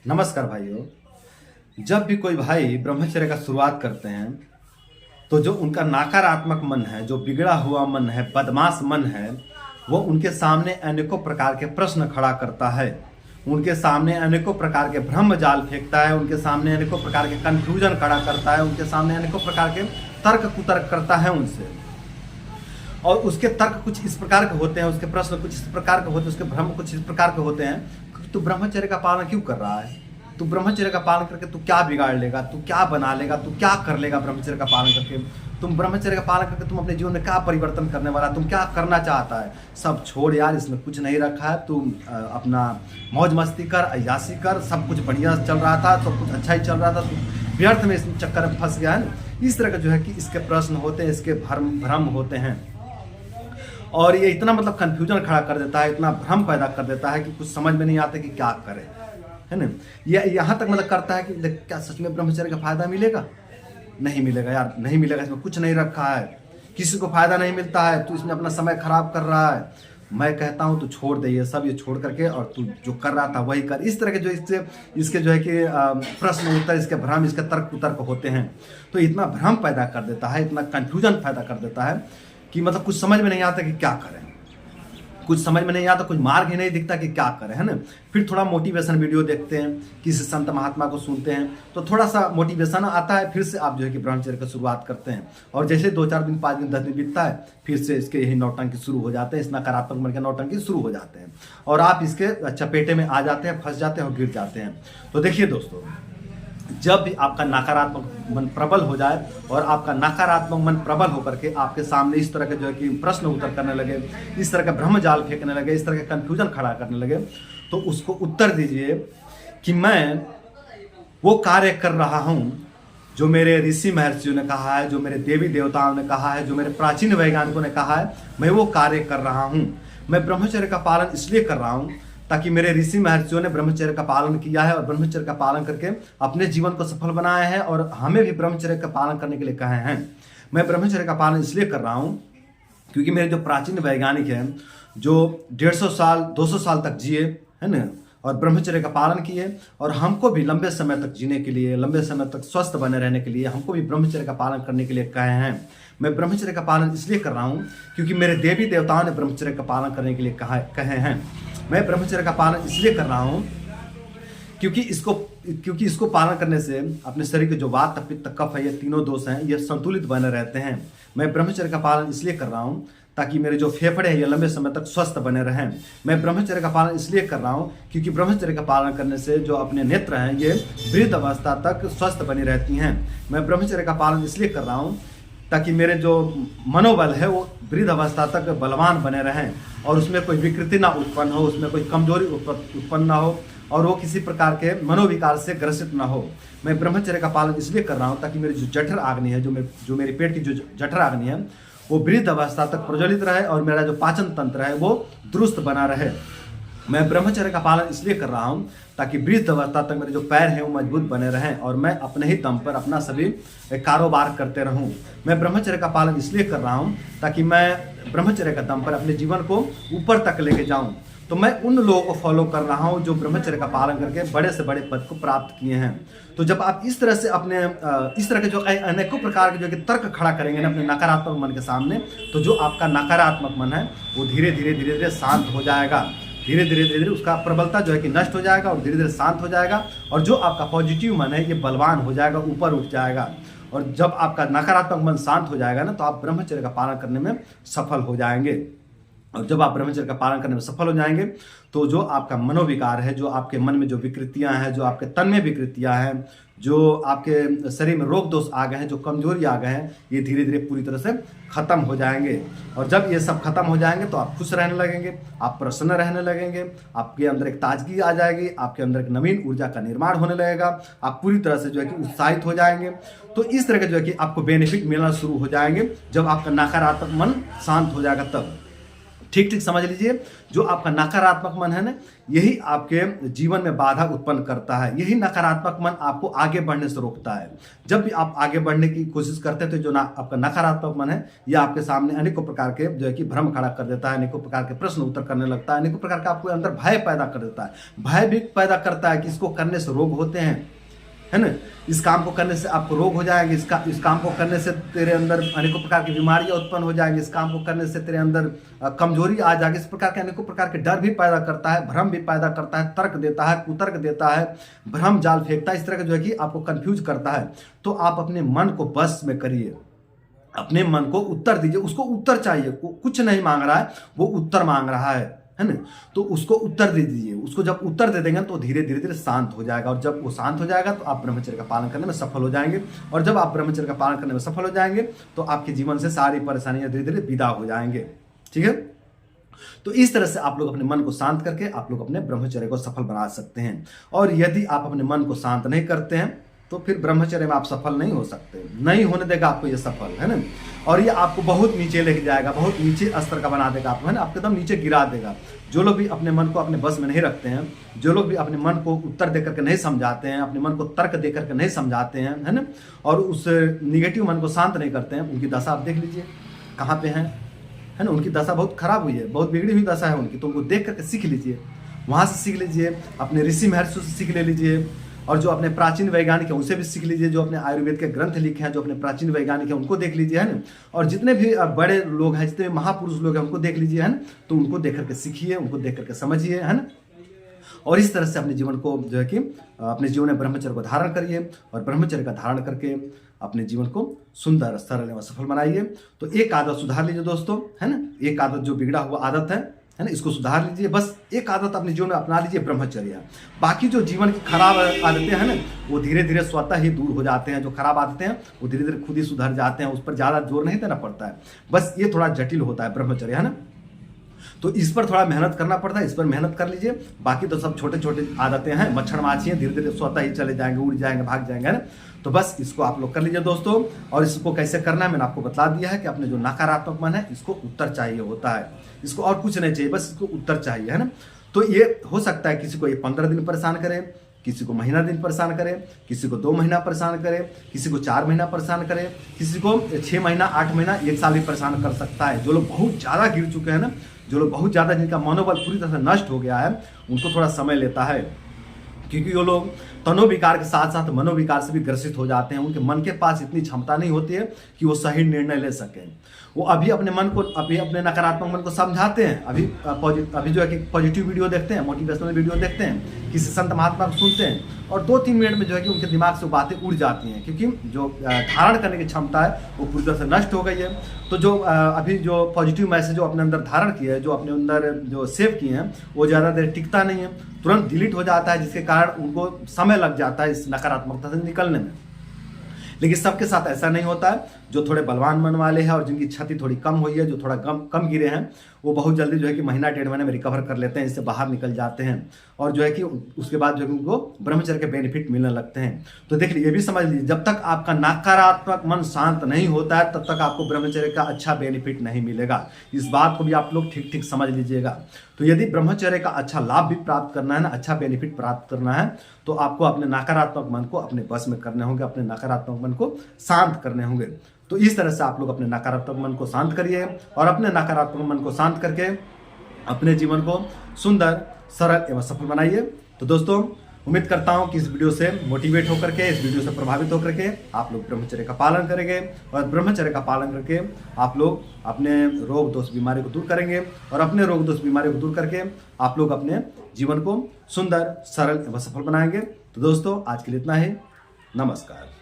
नमस्कार भाइयों। जब भी कोई भाई ब्रह्मचर्य का शुरुआत करते हैं तो जो उनका नकारात्मक मन है, जो बिगड़ा हुआ मन है, बदमाश मन है, वो उनके सामने अनेकों प्रकार के प्रश्न खड़ा करता है। उनके सामने अनेकों प्रकार के भ्रम जाल फेंकता है, उनके सामने अनेकों प्रकार के कंफ्यूजन खड़ा करता है, उनके सामने अनेकों प्रकार के तर्क कुतर्क करता है उनसे। और उसके तर्क कुछ इस प्रकार के होते हैं, उसके प्रश्न कुछ इस प्रकार के होते हैं, उसके भ्रम कुछ इस प्रकार के होते हैं। तू ब्रह्मचर्य का पालन क्यों कर रहा है? तू ब्रह्मचर्य का पालन करके तू क्या बिगाड़ लेगा? तू क्या बना लेगा? तू क्या कर लेगा ब्रह्मचर्य का पालन करके? तुम ब्रह्मचर्य का पालन करके तुम अपने जीवन में क्या परिवर्तन करने वाला? तुम क्या करना चाहता है? सब छोड़ यार, इसमें कुछ नहीं रखा है। तुम अपना मौज मस्ती कर, अय्यासी कर। सब कुछ बढ़िया चल रहा था, सब कुछ अच्छा ही चल रहा था, तू व्यर्थ में इस चक्कर में फंस गया है। इस तरह का जो है कि इसके प्रश्न होते हैं, इसके भ्रम होते हैं। और ये इतना मतलब कन्फ्यूजन खड़ा कर देता है, इतना भ्रम पैदा कर देता है कि कुछ समझ में नहीं आता कि क्या करे, है ना। ये यहाँ तक मतलब करता है कि क्या सच में ब्रह्मचर्य का फायदा मिलेगा? नहीं मिलेगा यार, नहीं मिलेगा। इसमें कुछ नहीं रखा है, किसी को फायदा नहीं मिलता है, तू इसमें अपना समय खराब कर रहा है। मैं कहता हूँ तू छोड़ दे ये सब, ये छोड़ करके और तू जो कर रहा था वही कर। इस तरह के जो इसके जो है कि प्रश्न उत्तर, इसके भ्रम, इसके तर्क कुतर्क होते हैं। तो इतना भ्रम पैदा कर देता है, इतना कन्फ्यूजन पैदा कर देता है कि मतलब कुछ समझ में नहीं आता कि क्या करें, कुछ समझ में नहीं आता, कुछ मार्ग ही नहीं दिखता कि क्या करें, है ना। फिर थोड़ा मोटिवेशन वीडियो देखते हैं, किसी संत महात्मा को सुनते हैं तो थोड़ा सा मोटिवेशन आता है। फिर से आप जो है कि ब्रह्मचर्य की शुरुआत करते हैं और जैसे 2-4 दिन, 5 दिन, 10 दिन बीतता है, फिर से इसके यही नौटंकी शुरू हो जाते हैं, इस नकारात्मक मन के नौटंकी शुरू हो जाते हैं और आप इसके चपेटे में आ जाते हैं, फंस जाते हैं और गिर जाते हैं। तो देखिए दोस्तों, जब भी आपका नकारात्मक मन प्रबल हो जाए और आपका नकारात्मक मन प्रबल होकर के आपके सामने इस तरह के जो है कि प्रश्न उत्तर करने लगे, इस तरह का भ्रम जाल फेंकने लगे, इस तरह का कंफ्यूजन खड़ा करने लगे, तो उसको उत्तर दीजिए कि मैं वो कार्य कर रहा हूँ जो मेरे ऋषि महर्षियों ने कहा है, जो मेरे देवी देवताओं ने कहा है, जो मेरे प्राचीन वैज्ञानिकों ने कहा है, मैं वो कार्य कर रहा हूँ। मैं ब्रह्मचर्य का पालन इसलिए कर रहा हूँ ताकि मेरे ऋषि महर्षियों ने ब्रह्मचर्य का पालन किया है और ब्रह्मचर्य का पालन करके अपने जीवन को सफल बनाया है और हमें भी ब्रह्मचर्य का पालन करने के लिए कहे हैं। मैं ब्रह्मचर्य का पालन इसलिए कर रहा हूँ क्योंकि मेरे जो प्राचीन वैज्ञानिक हैं, जो 150 साल 200 साल तक जिए, है ना, और ब्रह्मचर्य का पालन किए, और हमको भी लंबे समय तक जीने के लिए, लंबे समय तक स्वस्थ बने रहने के लिए हमको भी ब्रह्मचर्य का पालन करने के लिए कहे हैं। मैं ब्रह्मचर्य का पालन इसलिए कर रहा हूँ क्योंकि मेरे देवी देवताओं ने ब्रह्मचर्य का पालन करने के लिए कहे हैं। मैं ब्रह्मचर्य का पालन इसलिए कर रहा हूँ क्योंकि इसको पालन करने से अपने शरीर के जो वात, पित्त, कफ है, ये तीनों दोष हैं, ये संतुलित बने रहते हैं। मैं ब्रह्मचर्य का पालन इसलिए कर रहा हूँ ताकि मेरे जो फेफड़े हैं ये लंबे समय तक स्वस्थ बने रहें। मैं ब्रह्मचर्य का पालन इसलिए कर रहा हूँ क्योंकि ब्रह्मचर्य का पालन करने से जो अपने नेत्र हैं ये वृद्ध अवस्था तक स्वस्थ बनी रहती हैं। मैं ब्रह्मचर्य का पालन इसलिए कर रहा हूँ ताकि मेरे जो मनोबल है वो वृद्ध अवस्था तक बलवान बने रहें और उसमें कोई विकृति ना उत्पन्न हो, उसमें कोई कमजोरी उत्पन्न ना हो और वो किसी प्रकार के मनोविकार से ग्रसित ना हो। मैं ब्रह्मचर्य का पालन इसलिए कर रहा हूँ ताकि मेरी जो जठर आग्नि है, जो मेरी पेट की जो जठर आग्नि है, वो वृद्ध अवस्था तक प्रज्वलित रहे और मेरा जो पाचन तंत्र है वो दुरुस्त बना रहे। मैं ब्रह्मचर्य का पालन इसलिए कर रहा हूँ ताकि वृद्ध अवस्था तक मेरे जो पैर हैं वो मजबूत बने रहें और मैं अपने ही दम पर अपना सभी कारोबार करते रहूं। मैं ब्रह्मचर्य का पालन इसलिए कर रहा हूँ ताकि मैं ब्रह्मचर्य का दम पर अपने जीवन को ऊपर तक लेके जाऊं। तो मैं उन लोगों को फॉलो कर रहा हूं जो ब्रह्मचर्य का पालन करके बड़े से बड़े पद को प्राप्त किए हैं। तो जब आप इस तरह से अपने इस तरह के जो अनेकों प्रकार के जो कि तर्क खड़ा करेंगे ना अपने नकारात्मक मन के सामने, तो जो आपका नकारात्मक मन है वो धीरे धीरे शांत हो जाएगा। धीरे धीरे उसका प्रबलता जो है कि नष्ट हो जाएगा और धीरे धीरे शांत हो जाएगा और जो आपका पॉजिटिव मन है ये बलवान हो जाएगा, ऊपर उठ जाएगा। और जब आपका नकारात्मक मन शांत हो जाएगा ना तो आप ब्रह्मचर्य का पालन करने में सफल हो जाएंगे। और जब आप ब्रह्मचर्य का पालन करने में सफल हो जाएंगे तो जो आपका मनोविकार है, जो आपके मन में जो विकृतियां हैं, जो आपके तन में विकृतियां हैं, जो आपके शरीर में रोग दोष आ गए हैं, जो कमजोरी आ गए हैं, ये धीरे धीरे पूरी तरह से खत्म हो जाएंगे। और जब ये सब खत्म हो जाएंगे तो आप खुश रहने लगेंगे, आप प्रसन्न रहने लगेंगे, आपके अंदर एक ताजगी आ जाएगी, आपके अंदर एक नवीन ऊर्जा का निर्माण होने लगेगा, आप पूरी तरह से जो है कि उत्साहित हो जाएंगे। तो इस तरह के जो है कि आपको बेनिफिट मिलना शुरू हो जाएंगे जब आपका नकारात्मक मन शांत हो जाएगा तब। ठीक ठीक समझ लीजिए, जो आपका नकारात्मक मन है ना, यही आपके जीवन में बाधा उत्पन्न करता है। यही नकारात्मक मन आपको आगे बढ़ने से रोकता है। जब भी आप आगे बढ़ने की कोशिश करते हैं तो जो आपका नकारात्मक मन है, यह आपके सामने अनेकों प्रकार के जो है कि भ्रम खड़ा कर देता है, अनेकों प्रकार के प्रश्न उत्तर करने लगता है, अनेकों प्रकार का आपके अंदर भय पैदा कर देता है। भय भी पैदा करता है कि इसको करने से रोग होते हैं, है ना, इस काम को करने से आपको रोग हो जाएंगे, इस काम को करने से तेरे अंदर अनेकों प्रकार की बीमारियां उत्पन्न हो जाएंगी, इस काम को करने से तेरे अंदर कमजोरी आ जाएगी। इस प्रकार के अनेकों प्रकार के डर भी पैदा करता है, भ्रम भी पैदा करता है, तर्क देता है, कुतर्क देता है, भ्रम जाल फेंकता है, इस तरह का जो है कि आपको कंफ्यूज करता है। तो आप अपने मन को बस में करिए, अपने मन को उत्तर दीजिए। उसको उत्तर चाहिए, कुछ नहीं मांग रहा है, वो उत्तर मांग रहा है ना, तो उसको उत्तर दे दीजिए। उसको जब उत्तर दे देंगे तो धीरे धीरे शांत हो जाएगा, और जब वो शांत हो जाएगा तो आप ब्रह्मचर्य का पालन करने में सफल हो जाएंगे। और जब आप ब्रह्मचर्य का पालन करने में सफल हो जाएंगे तो आपके जीवन से सारी परेशानियां धीरे धीरे विदा हो जाएंगे। ठीक है, तो इस तरह से आप लोग अपने मन को शांत करके आप लोग अपने ब्रह्मचर्य को सफल बना सकते हैं। और यदि आप अपने मन को शांत नहीं करते हैं तो फिर ब्रह्मचर्य में आप सफल नहीं हो सकते, नहीं होने देगा आपको ये सफल, है ना। और ये आपको बहुत नीचे लेके जाएगा, बहुत नीचे स्तर का बना देगा आपको, है ना, आपको एकदम नीचे गिरा देगा। जो लोग भी अपने मन को अपने बस में नहीं रखते हैं, जो लोग भी अपने मन को उत्तर दे करके नहीं समझाते हैं, अपने मन को तर्क दे करके नहीं समझाते हैं, है ना, और उस निगेटिव मन को शांत नहीं करते हैं, उनकी दशा आप देख लीजिए कहाँ पे है ना। उनकी दशा बहुत खराब हुई है, बहुत बिगड़ी हुई दशा है उनकी। तो उनको देख करके सीख लीजिए, वहाँ से सीख लीजिए, अपने ऋषि महर्षि से सीख ले लीजिए, और जो अपने प्राचीन वैज्ञानिक हैं उनसे भी सीख लीजिए, जो अपने आयुर्वेद के ग्रंथ लिखे हैं, जो अपने प्राचीन वैज्ञानिक हैं उनको देख लीजिए, है ना। और जितने भी बड़े लोग हैं, जितने भी महापुरुष लोग हैं उनको देख लीजिए, है ना। तो उनको देख करके सीखिए, उनको देख करके समझिए, है ना। और इस तरह से अपने जीवन को जो है कि अपने जीवन में ब्रह्मचर्य को धारण करिए, और ब्रह्मचर्य का धारण करके अपने जीवन को सुंदर, सरल एवं सफल बनाइए। तो एक आदत सुधार लीजिए दोस्तों, है ना, एक आदत जो बिगड़ा हुआ आदत है ना, इसको सुधार लीजिए। बस एक आदत अपने जीवन में अपना लीजिए, ब्रह्मचर्य। बाकी जो जीवन की खराब आदतें हैं ना, वो धीरे धीरे स्वतः ही दूर हो जाते हैं। जो खराब आदतें हैं वो धीरे धीरे खुद ही सुधर जाते हैं, उस पर ज़्यादा जोर नहीं देना पड़ता है। बस ये थोड़ा जटिल होता है ब्रह्मचर्य, है ना, तो इस पर थोड़ा मेहनत करना पड़ता है, इस पर मेहनत कर लीजिए। बाकी तो सब छोटे छोटे आदतें हैं, मच्छर माछी हैं, धीरे धीरे स्वतः ही चले जाएंगे, उड़ जाएंगे, भाग जाएंगे, है ना। तो बस इसको आप लोग कर लीजिए दोस्तों। और इसको कैसे करना है मैंने आपको बता दिया है कि अपने जो नकारात्मक मन है इसको उत्तर चाहिए होता है, इसको और कुछ नहीं चाहिए, बस इसको उत्तर चाहिए, है ना। तो ये हो सकता है किसी को ये 15 दिन परेशान करे, किसी को महीना दिन परेशान करे, किसी को 2 महीना परेशान करे, किसी को 4 महीना परेशान करे, किसी को 6 महीना, 8 महीना, 1 साल भी परेशान कर सकता है। जो लोग बहुत ज़्यादा गिर चुके हैं ना, जो लोग बहुत ज़्यादा जिनका मनोबल पूरी तरह से नष्ट हो गया है, उनको थोड़ा समय लेता है, क्योंकि वो लोग तनोविकार के साथ साथ मनोविकार से भी ग्रसित हो जाते हैं। उनके मन के पास इतनी क्षमता नहीं होती है कि वो सही निर्णय ले सकें। वो अभी अपने मन को, अभी अपने नकारात्मक मन को समझाते हैं, अभी जो है कि पॉजिटिव वीडियो देखते हैं, मोटिवेशनल वीडियो देखते हैं, किसी संत महात्मा को सुनते हैं, और 2-3 मिनट में जो है कि उनके दिमाग से बातें उड़ जाती हैं, क्योंकि जो धारण करने की क्षमता है वो पूरी तरह से नष्ट हो गई है। तो जो अभी जो पॉजिटिव मैसेज जो अपने अंदर धारण किए हैं, जो अपने अंदर जो सेव किए हैं, वो ज़्यादा देर टिकता नहीं है, तुरंत डिलीट हो जाता है, जिसके कारण उनको समय लग जाता है इस नकारात्मकता से निकलने में। लेकिन सबके साथ ऐसा नहीं होता है। जो थोड़े बलवान मन वाले हैं और जिनकी क्षति थोड़ी कम हुई है, जो थोड़ा कम गिरे हैं, वो बहुत जल्दी जो है कि महीना 1.5 महीने में रिकवर कर लेते हैं, इससे बाहर निकल जाते हैं, और जो है कि उसके बाद जो है उनको ब्रह्मचर्य के बेनिफिट मिलने लगते हैं। तो देख लीजिए, ये भी समझ लीजिए, जब तक आपका नकारात्मक मन शांत नहीं होता है तब तक आपको ब्रह्मचर्य का अच्छा बेनिफिट नहीं मिलेगा। इस बात को भी आप लोग ठीक ठीक समझ लीजिएगा। तो यदि ब्रह्मचर्य का अच्छा लाभ भी प्राप्त करना है ना, अच्छा बेनिफिट प्राप्त करना है, तो आपको अपने नकारात्मक मन को अपने बस में करने होंगे, अपने नकारात्मक मन को शांत करने होंगे। तो इस तरह से आप लोग अपने नकारात्मक मन को शांत करिए, और अपने नकारात्मक मन को शांत करके अपने जीवन को सुंदर, सरल एवं सफल बनाइए। तो दोस्तों, उम्मीद करता हूं कि इस वीडियो से मोटिवेट होकर के, इस वीडियो से प्रभावित होकर के आप लोग ब्रह्मचर्य का पालन करेंगे, और ब्रह्मचर्य का पालन करके आप लोग अपने रोग दोष बीमारी को दूर करेंगे, और अपने रोग दोष बीमारी को दूर करके आप लोग अपने जीवन को सुंदर, सरल एवं सफल बनाएंगे। तो दोस्तों, आज के लिए इतना ही। नमस्कार।